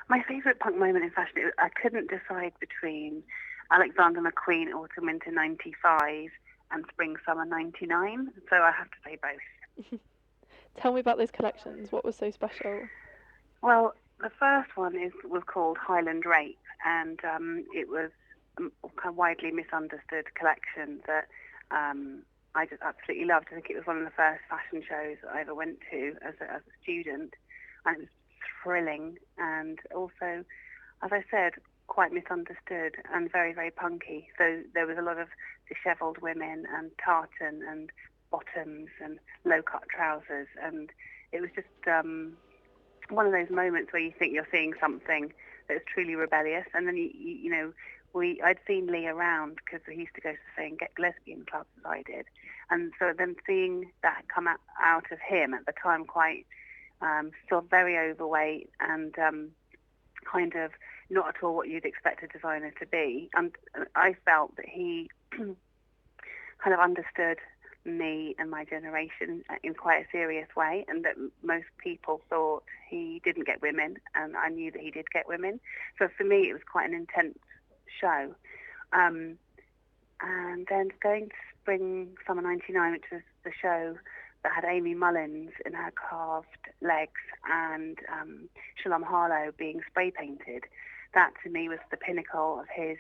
My favourite punk moment in fashion, I couldn't decide between Alexander McQueen Autumn Winter 95 and Spring Summer 99, so I have to say both. Tell me about those collections. What was so special? Well, the first one was called Highland Rape, and it was a kind of widely misunderstood collection that I just absolutely loved. I think it was one of the first fashion shows that I ever went to as a student, and it was thrilling and also, as I said, quite misunderstood and very, very punky. So there was a lot of dishevelled women and tartan and bottoms and low-cut trousers, and it was just one of those moments where you think you're seeing something that's truly rebellious. And then I'd seen Lee around because he used to go to the same lesbian clubs as I did, and so then seeing that come out of him at the time, quite still very overweight and kind of not at all what you'd expect a designer to be. And I felt that he kind of understood me and my generation in quite a serious way, and that most people thought he didn't get women, and I knew that he did get women. So for me, it was quite an intense show. And then going to Spring Summer 99, which was the show that had Amy Mullins in her carved legs and Shalom Harlow being spray painted, that to me was the pinnacle of his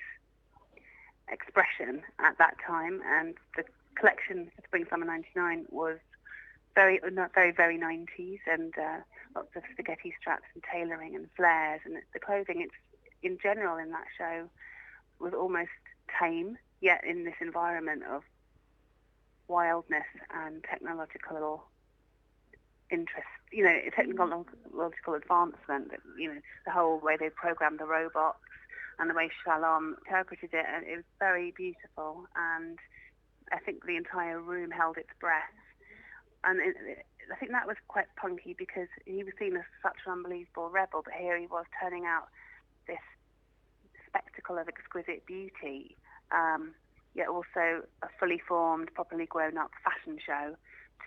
expression at that time. And the collection for Spring Summer 99 was very 90s, and lots of spaghetti straps and tailoring and flares, and the clothing in general in that show was almost tame, yet in this environment of wildness and technological interest, technological advancement, the whole way they programmed the robots and the way Shalom interpreted it, and it was very beautiful, and I think the entire room held its breath. And I think that was quite punky because he was seen as such an unbelievable rebel, but here he was turning out this spectacle of exquisite beauty, yet also a fully formed, properly grown up fashion show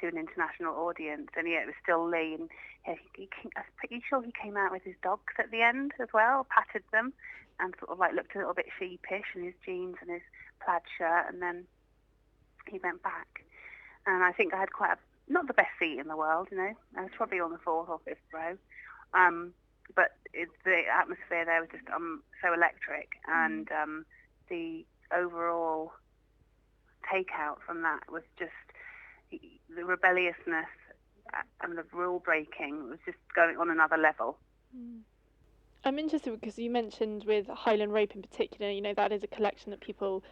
to an international audience. And yet it was still Lee, and I'm pretty sure he came out with his dogs at the end as well, patted them, and sort of like looked a little bit sheepish in his jeans and his plaid shirt, and then he went back. And I think I had not the best seat in the world, I was probably on the 4th or 5th row, but the atmosphere there was just so electric, and the overall takeout from that was just the rebelliousness and the rule breaking was just going on another level. I'm interested because you mentioned with Highland Rape in particular, that is a collection that people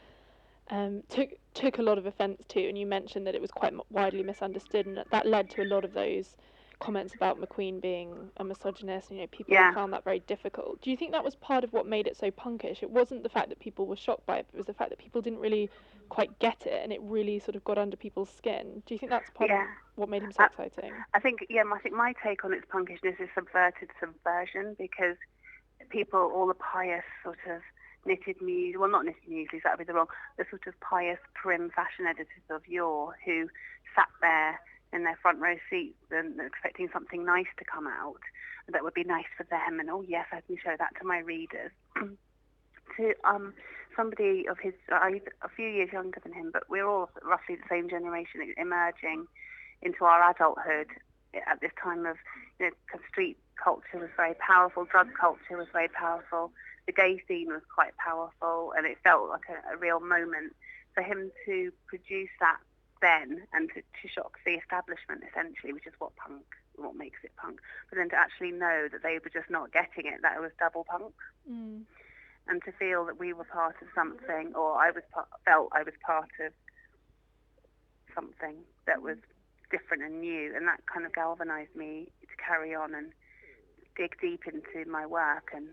took a lot of offence to, and you mentioned that it was quite widely misunderstood, and that led to a lot of those comments about McQueen being a misogynist, and people found that very difficult. Do you think that was part of what made it so punkish? It wasn't the fact that people were shocked by it, but it was the fact that people didn't really quite get it, and it really sort of got under people's skin. Do you think that's part of what made him so exciting? I think my take on its punkishness is subverted subversion, because people, all the pious sort of knitted muses, well, not knitted muses, that would be the sort of pious, prim fashion editors of yore who sat there in their front row seats and expecting something nice to come out that would be nice for them, and yes, I can show that to my readers. To somebody of his, a few years younger than him, but we're all roughly the same generation, emerging into our adulthood at this time of, street culture was very powerful, drug culture was very powerful, the gay scene was quite powerful, and it felt like a real moment for him to produce that then, and to shock the establishment, essentially, which is what makes it punk. But then to actually know that they were just not getting it, that it was double punk. And to feel that we were part of something, or felt I was part of something that was different and new, and that kind of galvanized me to carry on and dig deep into my work, and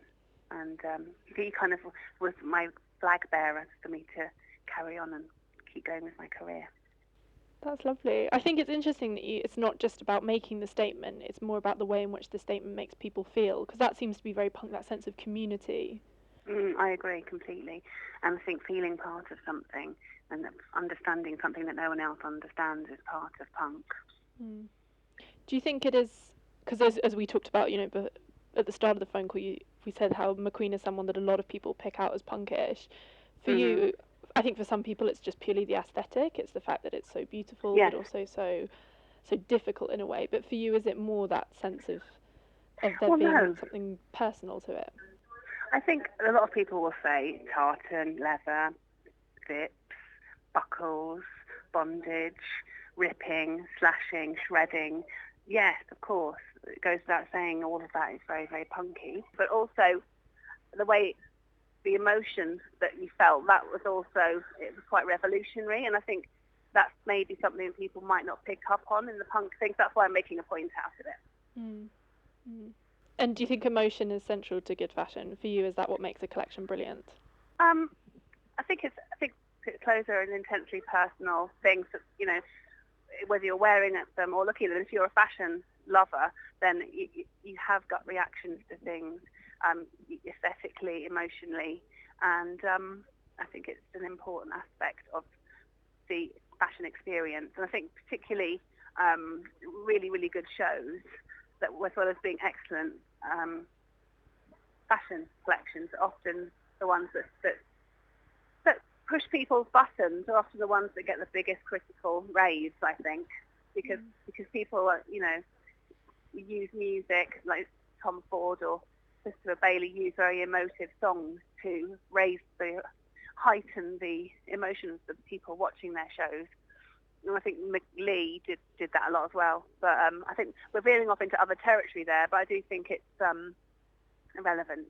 he kind of was my flag bearer for me to carry on and keep going with my career. That's lovely. I think it's interesting that it's not just about making the statement, it's more about the way in which the statement makes people feel, because that seems to be very punk, that sense of community. I agree completely. And I think feeling part of something and understanding something that no one else understands is part of punk. Do you think it is, because as we talked about, at the start of the phone call, we said how McQueen is someone that a lot of people pick out as punkish. For Mm-hmm. you, I think for some people it's just purely the aesthetic. It's the fact that it's so beautiful, Yes. but also so difficult in a way. But for you, is it more that sense of there Well, being no. something personal to it? I think a lot of people will say tartan, leather, zips, buckles, bondage, ripping, slashing, shredding. Yes, of course, it goes without saying all of that is very, very punky. But also the way, the emotions that you felt, that was also, it was quite revolutionary. And I think that's maybe something people might not pick up on in the punk things. That's why I'm making a point out of it. Mm. Mm. And do you think emotion is central to good fashion? For you, is that what makes a collection brilliant? I think clothes are an intensely personal thing. So, whether you're wearing at them or looking at them, if you're a fashion lover, then you have gut reactions to things, aesthetically, emotionally, and I think it's an important aspect of the fashion experience. And I think particularly really, really good shows, that as well as being excellent fashion collections, are often the ones that push people's buttons, are often the ones that get the biggest critical raves, I think, because people are, use music, like Tom Ford or Christopher Bailey use very emotive songs to heighten the emotions of people watching their shows. And I think Lee did that a lot as well. But I think we're veering off into other territory there, but I do think it's relevant.